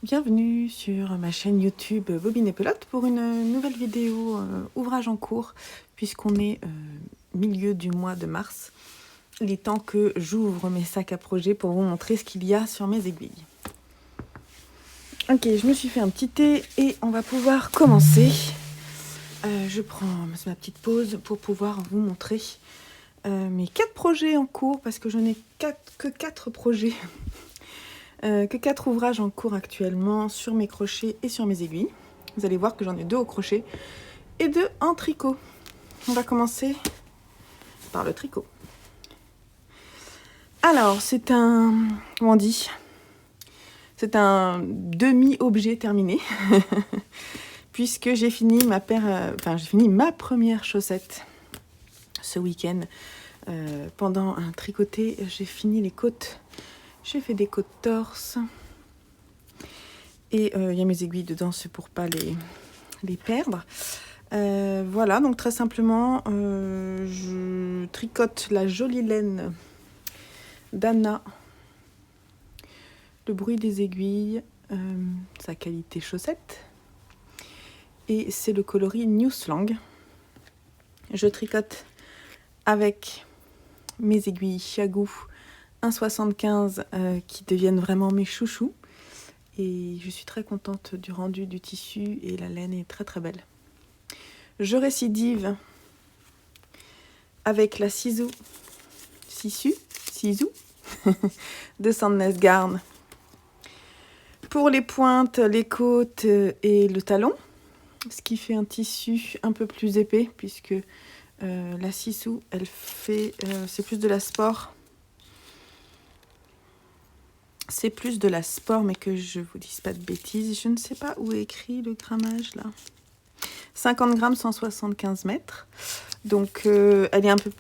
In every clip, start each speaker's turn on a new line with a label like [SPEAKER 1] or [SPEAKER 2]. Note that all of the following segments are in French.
[SPEAKER 1] Bienvenue sur ma chaîne YouTube Bobine et Pelote pour une nouvelle vidéo ouvrage en cours puisqu'on est milieu du mois de mars. Il est temps que j'ouvre mes sacs à projet pour vous montrer ce qu'il y a sur mes aiguilles. Ok, je me suis fait un petit thé et on va pouvoir commencer. Je prends ma petite pause pour pouvoir vous montrer mes 4 projets en cours parce que je n'ai que 4 projets. Que 4 ouvrages en cours actuellement sur mes crochets et sur mes aiguilles. Vous allez voir que j'en ai 2 au crochet et 2 en tricot. On va commencer par le tricot. Alors, c'est un... Comment on dit ? C'est un demi-objet terminé. Puisque j'ai fini ma première chaussette ce week-end. Pendant un tricoté, j'ai fini les côtes. J'ai fait des côtes torse. Et il y a mes aiguilles dedans, c'est pour pas les perdre. Voilà, donc très simplement, je tricote la jolie laine d'Anna. Le bruit des aiguilles, sa qualité chaussette. Et c'est le coloris New Slang. Je tricote avec mes aiguilles Chiagou 1,75 qui deviennent vraiment mes chouchous. Et je suis très contente du rendu du tissu et la laine est très très belle. Je récidive avec la Sisu de Sandnes Garn pour les pointes, les côtes et le talon, ce qui fait un tissu un peu plus épais puisque la Sisu, elle fait, c'est plus de la sport. C'est plus de la sport, mais que je vous dise pas de bêtises. Je ne sais pas où est écrit le grammage là. 50 grammes, 175 mètres. Donc, elle est un tout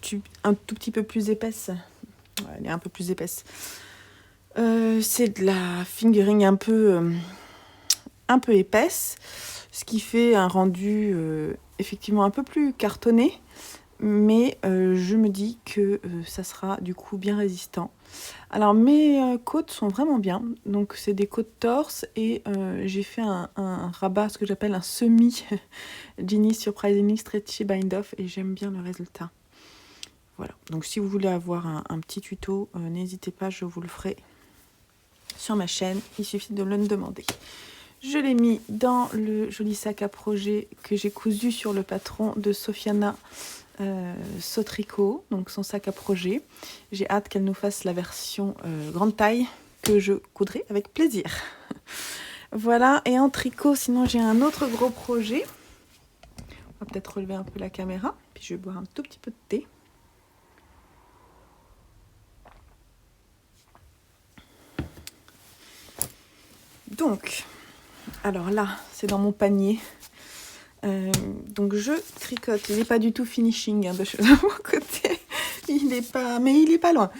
[SPEAKER 1] petit peu plus épaisse. Ouais, elle est un peu plus épaisse. C'est de la fingering un peu épaisse, ce qui fait un rendu effectivement un peu plus cartonné. Mais je me dis que ça sera du coup bien résistant. Alors mes côtes sont vraiment bien, donc c'est des côtes torse et j'ai fait un rabat, ce que j'appelle un semi Ginny Surprisingly Stretchy Bind Off et j'aime bien le résultat. Voilà, donc si vous voulez avoir un petit tuto, n'hésitez pas, je vous le ferai sur ma chaîne, il suffit de le demander. Je l'ai mis dans le joli sac à projet que j'ai cousu sur le patron de Sofiana Sotricot, donc son sac à projet. J'ai hâte qu'elle nous fasse la version grande taille que je coudrai avec plaisir. Voilà, et en tricot, sinon j'ai un autre gros projet. On va peut-être relever un peu la caméra, puis je vais boire un tout petit peu de thé. Donc, alors là, c'est dans mon panier. Donc je tricote, il n'est pas du tout finishing de mon côté, il est pas, mais il est pas loin.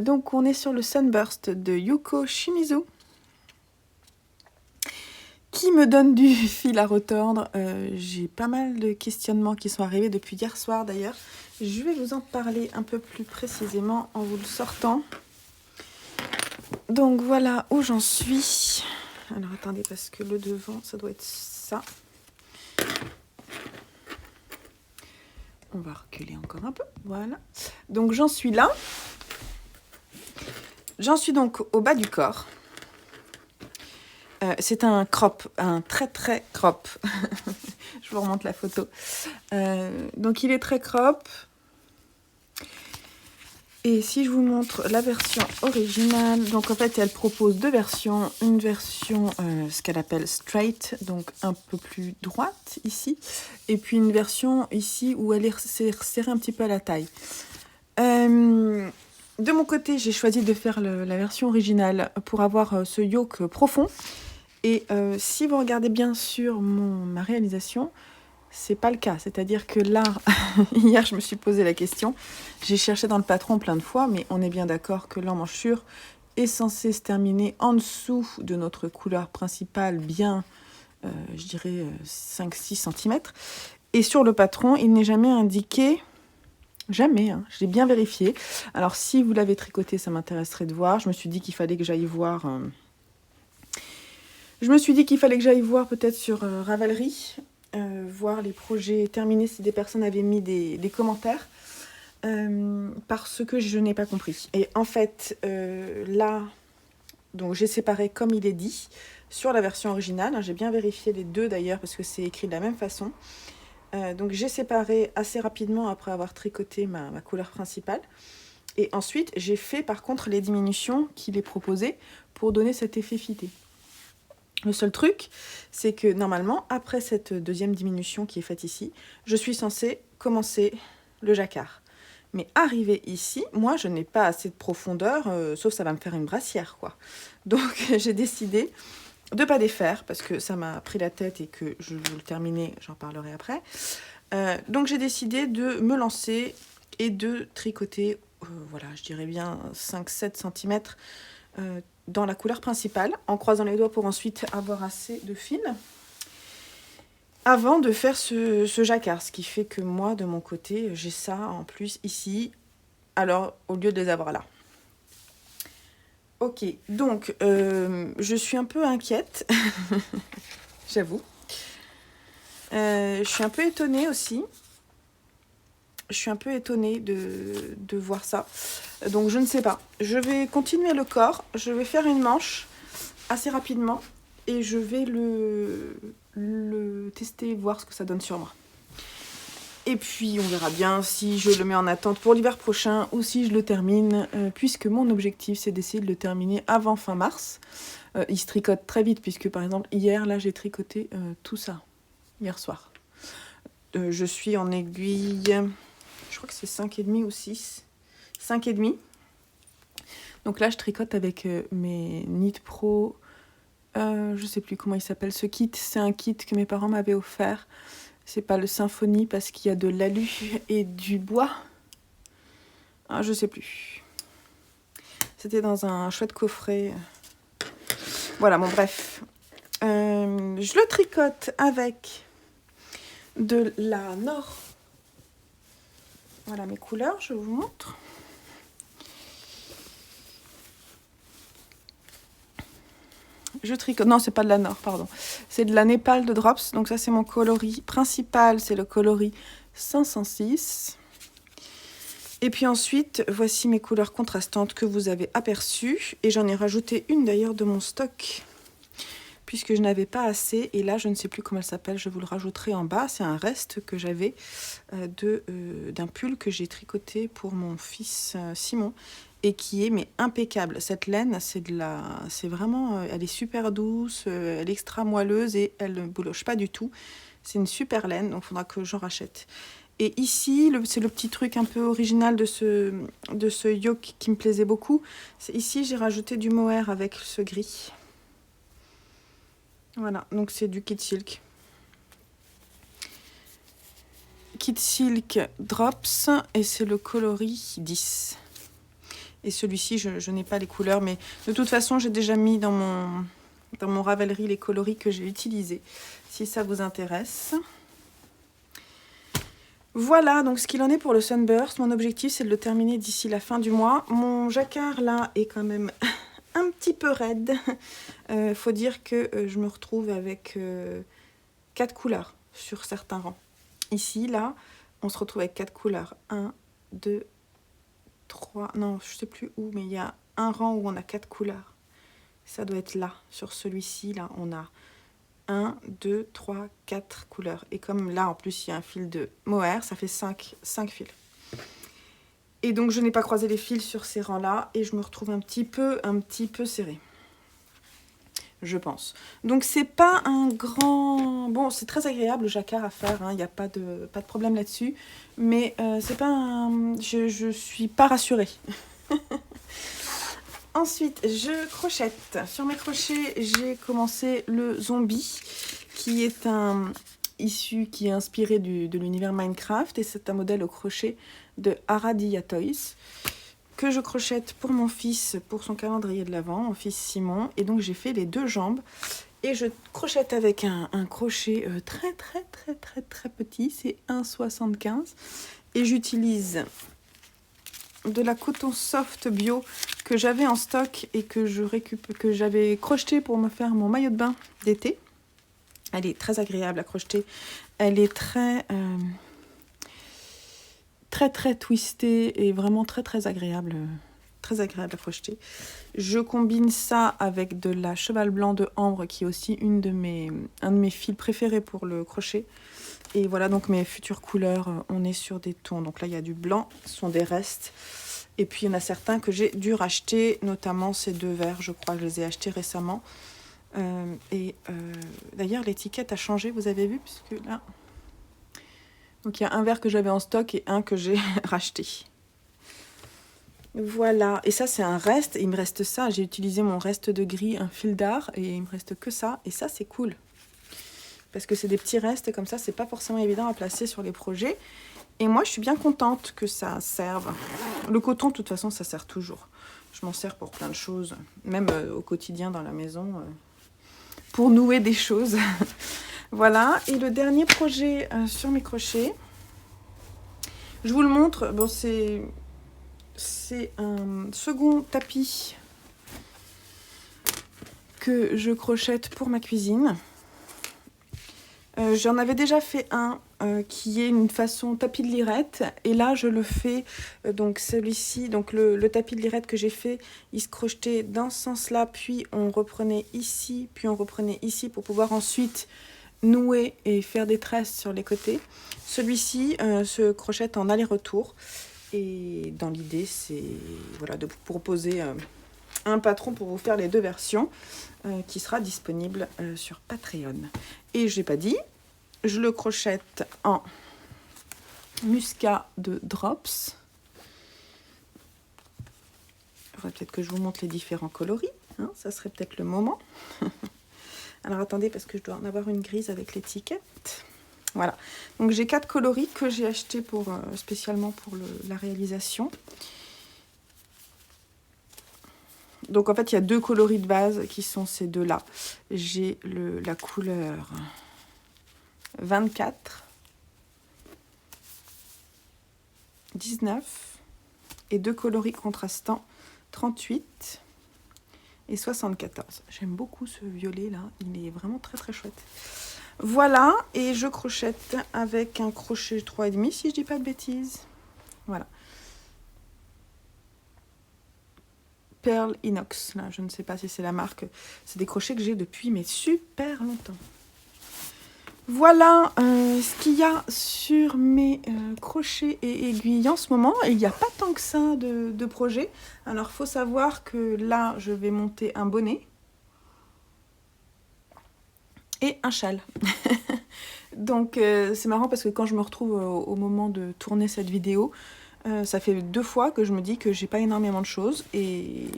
[SPEAKER 1] Donc on est sur le Sunburst de Yuko Shimizu qui me donne du fil à retordre. J'ai pas mal de questionnements qui sont arrivés depuis hier soir d'ailleurs. Je vais vous en parler un peu plus précisément en vous le sortant. Donc voilà où j'en suis. Alors attendez parce que le devant ça doit être ça. On va reculer encore un peu, voilà. Donc j'en suis là. J'en suis donc au bas du corps. C'est un crop, un très très crop. Je vous remonte la photo. Donc il est très crop. Et si je vous montre la version originale, donc en fait elle propose deux versions. Une version, ce qu'elle appelle straight, donc un peu plus droite ici. Et puis une version ici où elle est serrée un petit peu à la taille. De mon côté, j'ai choisi de faire la version originale pour avoir ce yoke profond. Et si vous regardez bien sur ma réalisation, c'est pas le cas. C'est-à-dire que là, hier, je me suis posé la question. J'ai cherché dans le patron plein de fois, mais on est bien d'accord que l'emmanchure est censée se terminer en dessous de notre couleur principale, bien, je dirais, 5-6 cm. Et sur le patron, il n'est jamais indiqué... Jamais, hein. Je l'ai bien vérifié. Alors, si vous l'avez tricoté, ça m'intéresserait de voir. Je me suis dit qu'il fallait que j'aille voir Je me suis dit qu'il fallait que j'aille voir peut-être sur Ravelry, voir les projets terminés si des personnes avaient mis des commentaires, parce que je n'ai pas compris. Et en fait, là, donc j'ai séparé comme il est dit sur la version originale. J'ai bien vérifié les deux d'ailleurs parce que c'est écrit de la même façon. Donc j'ai séparé assez rapidement après avoir tricoté ma couleur principale. Et ensuite, j'ai fait par contre les diminutions qu'il est proposé pour donner cet effet fité. Le seul truc, c'est que normalement, après cette deuxième diminution qui est faite ici, je suis censée commencer le jacquard. Mais arrivé ici, moi, je n'ai pas assez de profondeur, sauf ça va me faire une brassière, quoi. Donc, j'ai décidé de ne pas défaire, parce que ça m'a pris la tête et que je veux le terminer, j'en parlerai après. Donc, j'ai décidé de me lancer et de tricoter, voilà, je dirais bien 5-7 cm dans la couleur principale, en croisant les doigts pour ensuite avoir assez de fil, avant de faire ce jacquard, ce qui fait que moi, de mon côté, j'ai ça en plus ici, alors au lieu de les avoir là. Ok, donc je suis un peu inquiète, j'avoue. Je suis un peu étonnée aussi. Je suis un peu étonnée de voir ça. Donc je ne sais pas. Je vais continuer le corps. Je vais faire une manche assez rapidement. Et je vais le tester, voir ce que ça donne sur moi. Et puis on verra bien si je le mets en attente pour l'hiver prochain ou si je le termine. Puisque mon objectif c'est d'essayer de le terminer avant fin mars. Il se tricote très vite puisque par exemple hier là j'ai tricoté tout ça. Hier soir. Je suis en aiguille... Je crois que c'est 5,5 ou 6. 5,5. Donc là, je tricote avec mes Knit Pro. Je sais plus comment il s'appelle ce kit. C'est un kit que mes parents m'avaient offert. C'est pas le Symphony parce qu'il y a de l'alu et du bois. Ah, je sais plus. C'était dans un chouette coffret. Voilà, bon bref. Je le tricote avec de la Nord. Voilà mes couleurs, je vous montre. Je tricote, non c'est pas de la Nord, pardon. C'est de la Népal de Drops, donc ça c'est mon coloris principal, c'est le coloris 506. Et puis ensuite, voici mes couleurs contrastantes que vous avez aperçues. Et j'en ai rajouté une d'ailleurs de mon stock, puisque je n'avais pas assez. Et là, je ne sais plus comment elle s'appelle, je vous le rajouterai en bas. C'est un reste que j'avais d'un pull que j'ai tricoté pour mon fils Simon. Et qui est mais impeccable. Cette laine, c'est vraiment, elle est super douce, elle est extra moelleuse et elle ne bouloche pas du tout. C'est une super laine, donc il faudra que j'en rachète. Et ici, c'est le petit truc un peu original de ce yoke qui me plaisait beaucoup. Ici, j'ai rajouté du mohair avec ce gris. Voilà, donc c'est du Kid Silk. Kid Silk Drops et c'est le coloris 10. Et celui-ci, je n'ai pas les couleurs, mais de toute façon, j'ai déjà mis dans mon Ravelry les coloris que j'ai utilisés, si ça vous intéresse. Voilà, donc ce qu'il en est pour le Sunburst. Mon objectif, c'est de le terminer d'ici la fin du mois. Mon jacquard, là, est quand même un petit peu raide. Faut dire que je me retrouve avec 4 couleurs sur certains rangs. Ici, là, on se retrouve avec 4 couleurs. 1, 2, 3, non, je sais plus où, mais il y a un rang où on a 4 couleurs. Ça doit être là, sur celui-ci, là, on a 1, 2, 3, 4 couleurs. Et comme là, en plus, il y a un fil de mohair, ça fait 5 fils. Et donc, je n'ai pas croisé les fils sur ces rangs-là, et je me retrouve un petit peu serrée. Je pense. Donc, c'est pas un grand... Bon, c'est très agréable, le jacquard à faire, hein, il n'y a pas de problème là-dessus. Mais c'est pas un... Je suis pas rassurée. Ensuite, je crochette. Sur mes crochets, j'ai commencé le zombie, qui est qui est inspiré de l'univers Minecraft, et c'est un modèle au crochet de Aradia Toys, que je crochette pour mon fils, pour son calendrier de l'Avent, mon fils Simon, et donc j'ai fait les 2 jambes, et je crochette avec un crochet très petit, c'est 1,75, et j'utilise de la coton soft bio que j'avais en stock et que j'avais crocheté pour me faire mon maillot de bain d'été. Elle est très agréable à crocheter. Elle est très twistée et vraiment très agréable. Très agréable à crocheter. Je combine ça avec de la cheval blanc de ambre qui est aussi un de mes fils préférés pour le crochet. Et voilà donc mes futures couleurs, on est sur des tons. Donc là il y a du blanc, ce sont des restes. Et puis il y en a certains que j'ai dû racheter, notamment ces 2 verres, je crois que je les ai achetés récemment. D'ailleurs l'étiquette a changé, vous avez vu, puisque là... Donc il y a un verre que j'avais en stock et un que j'ai racheté. Voilà, et ça c'est un reste, il me reste ça, j'ai utilisé mon reste de gris, un fil d'art, et il me reste que ça, et ça c'est cool. Parce que c'est des petits restes, et comme ça c'est pas forcément évident à placer sur les projets. Et moi je suis bien contente que ça serve. Le coton de toute façon ça sert toujours. Je m'en sers pour plein de choses, même au quotidien dans la maison, pour nouer des choses. Voilà, et le dernier projet sur mes crochets, je vous le montre, bon c'est un second tapis que je crochette pour ma cuisine. J'en avais déjà fait un qui est une façon tapis de lirette. Et là, je le fais, donc celui-ci, donc le tapis de lirette que j'ai fait, il se crochetait dans ce sens-là, puis on reprenait ici, pour pouvoir ensuite nouer et faire des tresses sur les côtés. Celui-ci se crochette en aller-retour. Et dans l'idée, c'est voilà, de vous proposer un patron pour vous faire les 2 versions qui sera disponible sur Patreon. Et je n'ai pas dit, je le crochette en muscat de Drops. Il faudrait peut-être que je vous montre les différents coloris. Hein, ça serait peut-être le moment. Alors attendez, parce que je dois en avoir une grise avec l'étiquette. Voilà, donc j'ai 4 coloris que j'ai achetés spécialement pour la réalisation. Donc en fait, il y a 2 coloris de base qui sont ces 2-là. J'ai la couleur 24, 19 et 2 coloris contrastants 38 et 74. J'aime beaucoup ce violet là, il est vraiment très chouette. Voilà, et je crochette avec un crochet 3,5 si je dis pas de bêtises. Voilà. Pearl Inox, là, je ne sais pas si c'est la marque. C'est des crochets que j'ai depuis mais super longtemps. Voilà ce qu'il y a sur mes crochets et aiguilles en ce moment. Et il n'y a pas tant que ça de projets. Alors, il faut savoir que là, je vais monter un bonnet et un châle. Donc, c'est marrant parce que quand je me retrouve au moment de tourner cette vidéo, ça fait 2 fois que je me dis que j'ai pas énormément de choses. Et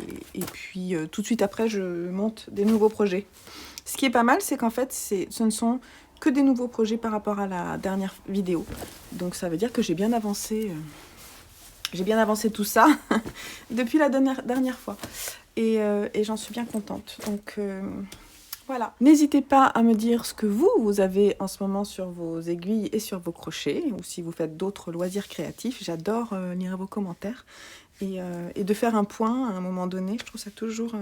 [SPEAKER 1] puis, tout de suite après, je monte des nouveaux projets. Ce qui est pas mal, c'est qu'en fait, ce ne sont que des nouveaux projets par rapport à la dernière vidéo. Donc, ça veut dire que j'ai bien avancé tout ça depuis la dernière fois. Et j'en suis bien contente. Donc... voilà. N'hésitez pas à me dire ce que vous avez en ce moment sur vos aiguilles et sur vos crochets, ou si vous faites d'autres loisirs créatifs. J'adore lire vos commentaires et de faire un point à un moment donné. Je trouve ça toujours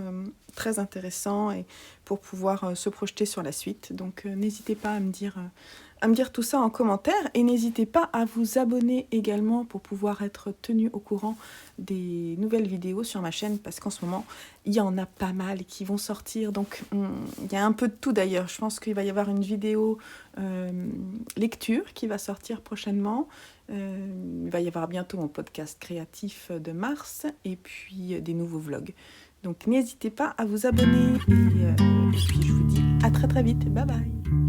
[SPEAKER 1] très intéressant et pour pouvoir se projeter sur la suite. Donc n'hésitez pas à me dire tout ça en commentaire et n'hésitez pas à vous abonner également pour pouvoir être tenu au courant des nouvelles vidéos sur ma chaîne parce qu'en ce moment il y en a pas mal qui vont sortir, donc il y a un peu de tout d'ailleurs. Je pense qu'il va y avoir une vidéo lecture qui va sortir prochainement, il va y avoir bientôt mon podcast créatif de mars et puis des nouveaux vlogs. Donc n'hésitez pas à vous abonner et puis je vous dis à très vite, bye bye.